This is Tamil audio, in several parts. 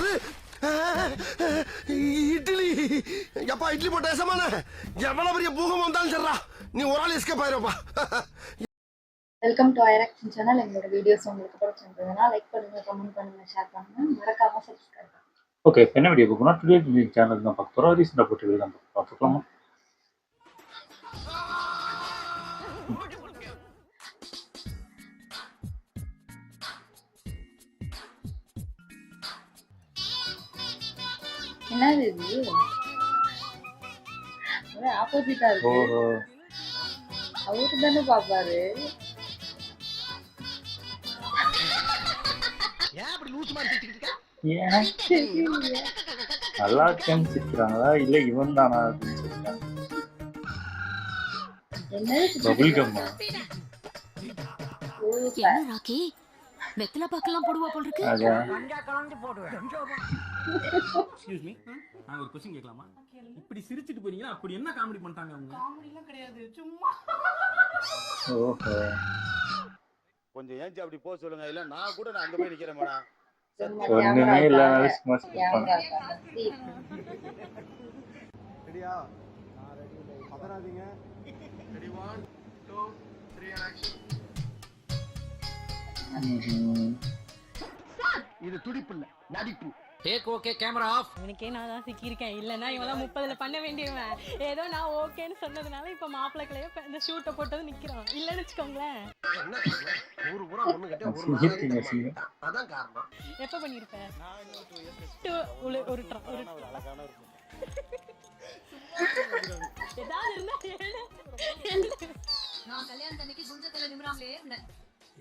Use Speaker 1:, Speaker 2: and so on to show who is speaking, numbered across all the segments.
Speaker 1: என்னது இட்லி? எப்பா இட்லி போட்ட ஏசமான எவ்வளவு பெரிய பூகம் வந்தாலும் சரிடா, நீ ஒரு ஆள் எஸ்கேப் ஆயிருப்பா.
Speaker 2: வெல்கம் டு ஐராக்ஷன் சேனல். எங்களோட வீடியோஸ் உங்களுக்கு பிடிச்சிருந்ததுன்னா லைக் பண்ணுங்க, கமெண்ட் பண்ணுங்க, ஷேர் பண்ணுங்க, மறக்காம சப்ஸ்கிரைப் பண்ணுங்க.
Speaker 3: ஓகே, என்ன வீடியோ பார்க்கணும்னா டுடே சேனல் தான் பார்க்க போகிறோம். ரீசெண்டாக போட்டு வீடியோ தான் பார்த்துக்கலாமா?
Speaker 2: என்னது இது? ஆப்போசிட்டா இருக்கு.
Speaker 3: ஓஹோ,
Speaker 2: அவரு தானே பாப்பாரு.
Speaker 3: நல்லா இருக்கேன்னு சிரிக்கிறாங்களா இல்லை இவன் தானா அப்படின்னு சொல்லிட்டாங்க. பபுள் கம்மா
Speaker 4: ராக்கி வெத்தலை பாக்கலாம் போடுவா போல் இருக்கு.
Speaker 5: எக்ஸ்கியூஸ் மீ, நான் ஒரு क्वेश्चन கேட்கலாமா? இப்படி சிரிச்சிட்டு போறீங்களா? அப்படி என்ன காமெடி பண்ணிட்டாங்க அவங்க? காமெடிலாம் கிடையாது, சும்மா.
Speaker 3: ஓஹோ,
Speaker 6: கொஞ்சம் ஏஞ்சி அப்படி போக சொல்லுங்க, இல்ல நான் கூட நான் அங்க போய் நிக்கிறேன் மேடம்.
Speaker 3: ஒண்ணுமே இல்லாத சும்மா சிரிப்பாங்க.
Speaker 1: ரெடியா? ரெடி. பதறாதீங்க. Ready 1 2 3 action. இது துடிப்பு இல்ல, நடிப்பு.
Speaker 5: Take okay, camera off.
Speaker 7: எனக்கே நான் தான் சிக்கியிருக்கேன். இல்லைன்னா இவெல்லாம் 30ல பண்ண வேண்டியவன். ஏதோ நான் ஓகேன்னு சொன்னதுனால இப்ப மாப்பிள்ளைக்களையே இந்த ஷூட்டை போட்டது நிக்கிறான். இல்லைன்னு வச்சுக்கோங்களேன்.
Speaker 1: ஒரு புறா ஒண்ணு கட்ட ஒரு நாளைக்கு அதான் காரணம்.
Speaker 7: எப்ப பண்ணிருப்ப? நான் இன்னும் 2 இயர்ஸ் ஒரு அழகான இருக்கும். ஏதாவது இருந்தா
Speaker 4: நான் கல்யாணம் அன்னைக்கு குஞ்சத்துல நிமிராமலே இருந்தேன்.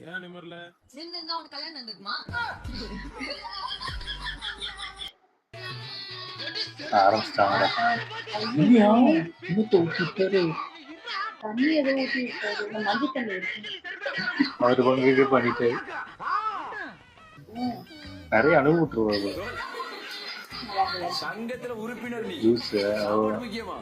Speaker 5: ஏன் நிமிரல?
Speaker 4: நிமிர்ந்தா உனக்கு கல்யாணம் நடந்துக்குமா?
Speaker 3: ஆரம்பிச்சிட்டாங்க.
Speaker 2: தண்ணி ஏதோ ஊற்றி விட்டாரு. மஞ்சள் தண்ணி இருக்கு.
Speaker 3: அவரு பங்கு பண்ணிட்டு நிறைய அனுபவிட்டுருவாரு.
Speaker 5: சங்கத்துல உறுப்பினர் நீ.
Speaker 3: ஜூஸ்
Speaker 5: முக்கியமா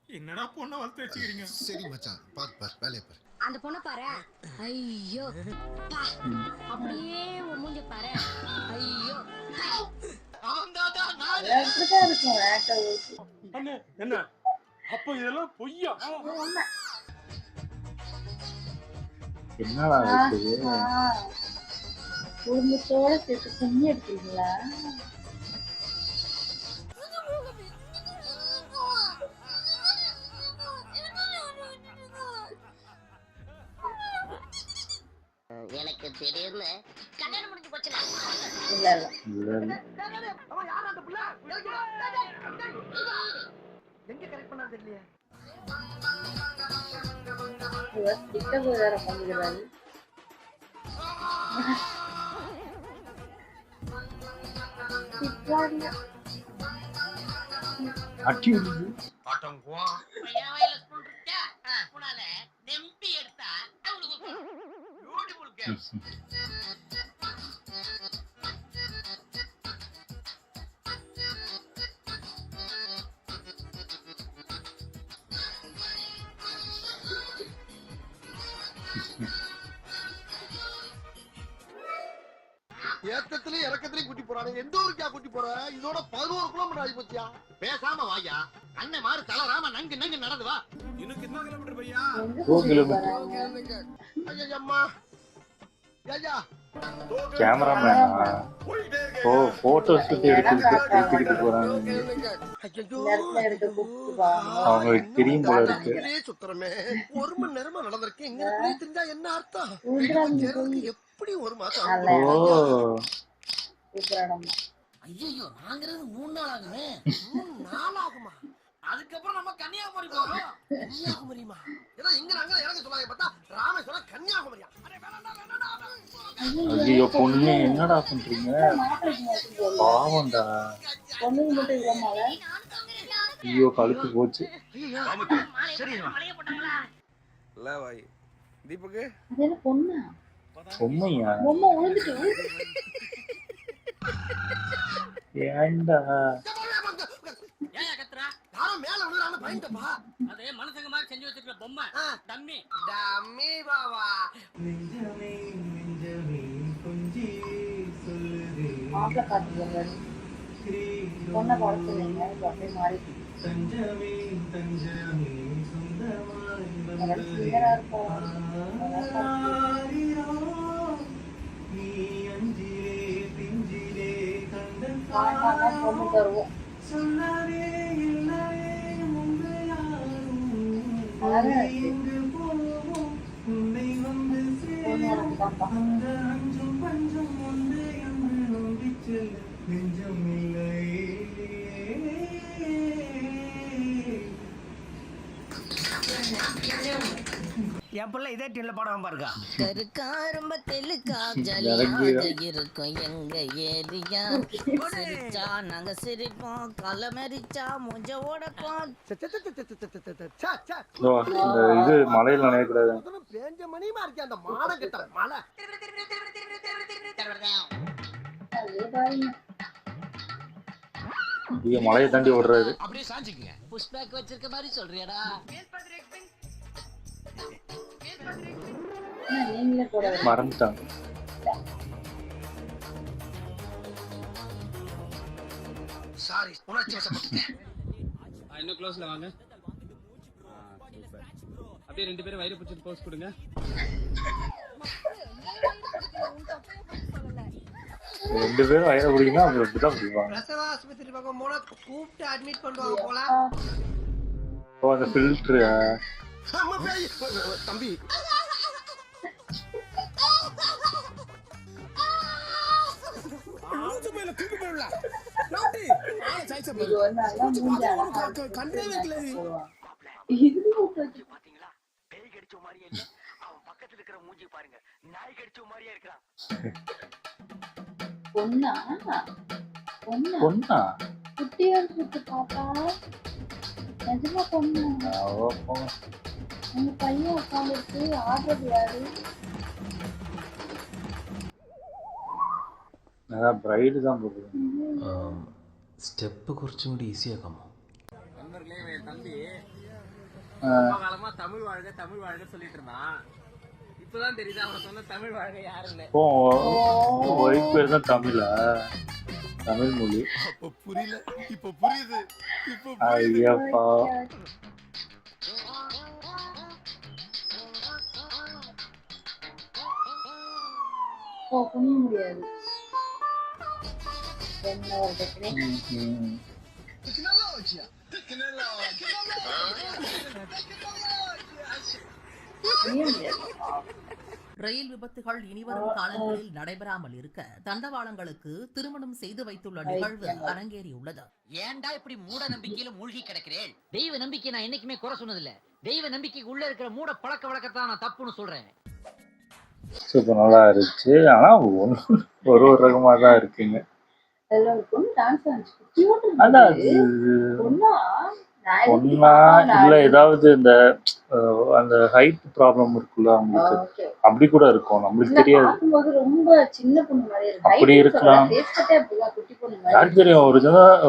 Speaker 5: என்னடா பொண்ண வளர்த்து வச்சுக்கிறீங்க?
Speaker 1: சரி மச்சான், பாரு வேலைய பாரு.
Speaker 4: அந்த பொண்ண பாரு. ஐயோ அப்படியே உன் மூஞ்ச பாரு. ஐயோ
Speaker 2: அப்படிதான் இருக்கும். வேட்டை ஊற்றி
Speaker 5: அண்ணே என்ன அப்ப இதெல்லாம் பொய்யா?
Speaker 3: என்னடா இருக்குது?
Speaker 2: குடும்பத்தோட சேர்த்து கும்மி எடுத்தீங்களா?
Speaker 4: எனக்கு திடீர்னு கல்யாணம் முடிஞ்சு போச்சுல.
Speaker 2: இல்ல
Speaker 1: எங்க கரெக்ட் பண்ணா தெரியல.
Speaker 2: டிக்டாக் வேற பண்ணிக்கிறாரு.
Speaker 3: அட்டி விடுது.
Speaker 1: ஏத்தத்திலே இறக்கத்திலே கூட்டி போறானே. எந்த ஊருக்கா கூட்டி போற? இதோட 11 கிலோமீட்டர் ஆகி போச்சியா. பேசாம வாயா, அண்ணன் மாறு தலராம நங்கு நங்கு நடந்து வா.
Speaker 5: இன்னும் கிतना கிலோமீட்டர் பையா?
Speaker 3: 2 கிலோமீட்டர்.
Speaker 1: ஐயம்மா ஐயா,
Speaker 3: கேமராமேனா? ஓ, போட்டோ ஷூட் எடுத்துக்கிட்டு போறாங்க. அவங்களுக்கு தெரியும் போல இருக்கு.
Speaker 1: சுத்தரமே 1 மணி நேரமா நடந்திருக்கு. இங்க தெரிஞ்சா என்ன அர்த்தம்? எப்படி 1 மாசம்?
Speaker 3: ஓ,
Speaker 4: ஐயோ வாங்குறது 3 நாள் ஆகுமே.
Speaker 1: 3 நாள் ஆகுமா?
Speaker 4: அதுக்கப்புறம் நம்ம கன்னியாகுமரி போறோம்.
Speaker 1: கன்னியாகுமரிமா? ஏதோ இங்க நாங்க இறங்க சொல்லாங்க. பார்த்தா ராமேஸ்வரம் கன்னியாகுமரியா?
Speaker 3: ஐயோ பொண்ணு என்னடா பண்றீங்க? பாவம்டா.
Speaker 2: பொண்ணுங்க மட்டும் இல்லாமல
Speaker 3: ஐயோ கழுத்து போச்சு.
Speaker 1: தீபக்கு
Speaker 2: அது என்ன பொண்ணா?
Speaker 3: பொம்மையா?
Speaker 2: பொம்மை விழுந்துட்டு
Speaker 3: ஏண்டா
Speaker 4: ஏன் கத்துறா?
Speaker 1: யாரும் மேல விழுறான்னு பயந்துப்பா.
Speaker 4: அதே மனுஷங்க மாதிரி செஞ்சு வச்சிருக்க பொம்மை. டம்மி
Speaker 1: டம்மி பாவா.
Speaker 5: நெஞ்சமே நெஞ்சமே
Speaker 2: மாப்பிள்ளை பார்த்து சொல்றாரு பொண்ணை குறைச்சிருங்க இப்போ அப்படியே மாறி சிங்கரா இருக்கா பொண்ணு தருவோம்
Speaker 8: என் பிள்ளை இதே டீம்ல பாடாம பாருக்கா
Speaker 4: கருக்கா ரொம்ப தெலுக்கா ஜலியாக இருக்கும் எங்க ஏரியா சிரிச்சா நாங்க சிரிப்போம் களமெரிச்சா முஞ்ச ஓடப்போம்
Speaker 3: இந்த இது மலையில் நினைக்கக்கூடாது.
Speaker 1: பேஞ்ச மணியுமா இருக்கே அந்த மாலை கிட்ட மலை
Speaker 3: இது மலையை தாண்டி ஓடுறாரு.
Speaker 8: அப்படியே சாஞ்சிக்குங்க.
Speaker 4: புஷ்பேக் வச்சிருக்க மாதிரி சொல்றியாடா?
Speaker 2: நீங்களே கூட
Speaker 3: மறந்துட்டாங்க.
Speaker 8: சாரி உணர்ச்சி வசப்பட்டேன்.
Speaker 5: இன்னும் க்ளோஸ்ல வாங்க. அப்படியே 2 பேரும் வயிறு பிடிச்சிட்டு போஸ் கொடுங்க.
Speaker 3: ரெண்டு பேரும் வயிறு பிடிக்கணும், அவங்க இப்படிதான் பிடிப்பாங்க.
Speaker 8: பிரசவ ஆஸ்பத்திரி பக்கம் போனா கூப்பிட்டு அட்மிட் பண்ணுவாங்க போல.
Speaker 3: ஓ அந்த ஃபில்டர்
Speaker 1: தம்பி
Speaker 2: இது ஒரு நாள் தான் மூஞ்சி அழகா
Speaker 8: கண்டே வைக்கல
Speaker 2: இது
Speaker 8: பாத்தீங்களா? பேய் கடிச்ச மாதிரியே இல்ல, அவன் பக்கத்துல இருக்கிற மூஞ்சி பாருங்க, நாய் கடிச்ச மாதிரியே இருக்கிறான்.
Speaker 2: பொண்ணா பொண்ணா
Speaker 3: பொண்ணா
Speaker 2: குட்டியா இருக்கு பாப்பா நிஜமா பொண்ணு உங்க பையன் உட்காந்துருக்கு ஆடுறது யாரு
Speaker 3: பிரைடு தான் போடுறது.
Speaker 9: സ്റ്റെപ്പ് കുറച്ചും കൂടി ഈസി ആക്കാമോ?
Speaker 5: நண்பர்களே, என் தம்பி ரொம்ப காலமா தமிழ் வாழ்க சொல்லிட்டு இருந்தான். இப்பதான் தெரியுது அவன் சொன்ன தமிழ் வாழ்க யாருன்னு.
Speaker 3: ஒய்ஃப் பேர் தான் தமிழா? தமிழ் மொழி.
Speaker 6: அப்ப புரியல, இப்ப புரியுது.
Speaker 3: ஐயப்பா
Speaker 2: புரிய முடியாது என்ன ஒரு டெக்னிக்
Speaker 10: ரயில் விபத்துகள் இனிவரும் காலங்களில் நடைபெறாமல் இருக்க தண்டவாளங்களுக்கு திருமணம் செய்து வைத்துள்ள நிகழ்வு அரங்கேறியுள்ளது.
Speaker 8: ஏன்டா இப்படி மூட நம்பிக்கையில மூழ்கி கிடக்கிறேன்?
Speaker 4: தெய்வ நம்பிக்கை நான் என்னைக்குமே குறை சொன்னதில்ல. தெய்வ நம்பிக்கைக்கு உள்ள இருக்கிற மூட பழக்க வழக்கத்தான் நான் தப்புன்னு சொல்றேன்.
Speaker 3: சூப்பர் நல்லா இருந்துச்சு. ஆனா ஒரு ரகமா தான் இருக்குங்க. அதான் பொண்ணா இல்ல ஏதாவது இந்த அந்த ஹைட் ப்ராப்ளம் இருக்குல்ல அவங்களுக்கு, அப்படி கூட இருக்கும், நம்மளுக்கு தெரியாது. அப்படி இருக்கலாம், யாருக்கு தெரியும்.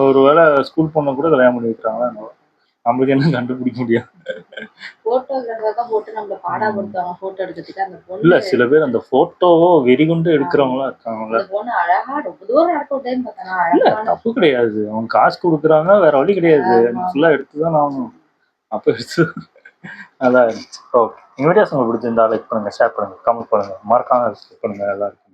Speaker 3: ஒருவேளை ஸ்கூல் பொண்ணை கூட கல்யாணம் பண்ணி வைக்கிறாங்களா, நம்மளுக்கு என்ன கண்டுபிடிக்க முடியாது. இல்ல சில பேர் அந்த போட்டோவோ வெறிகுண்டு எடுக்கிறவங்களா இருக்காங்களா. இல்ல தப்பு கிடையாது, அவங்க காசு கொடுக்குறாங்க, வேற வழி கிடையாது, ஃபுல்லா எடுத்துதான் ஆகணும். அப்ப எடுத்து அதான். ஓகே, இந்த வீடியோஸ் உங்களுக்கு பிடிச்சிருந்தா லைக் பண்ணுங்க, ஷேர் பண்ணுங்க, கமெண்ட் பண்ணுங்க, மறக்காம சப்ஸ்கிரைப் பண்ணுங்க எல்லாருக்கும்.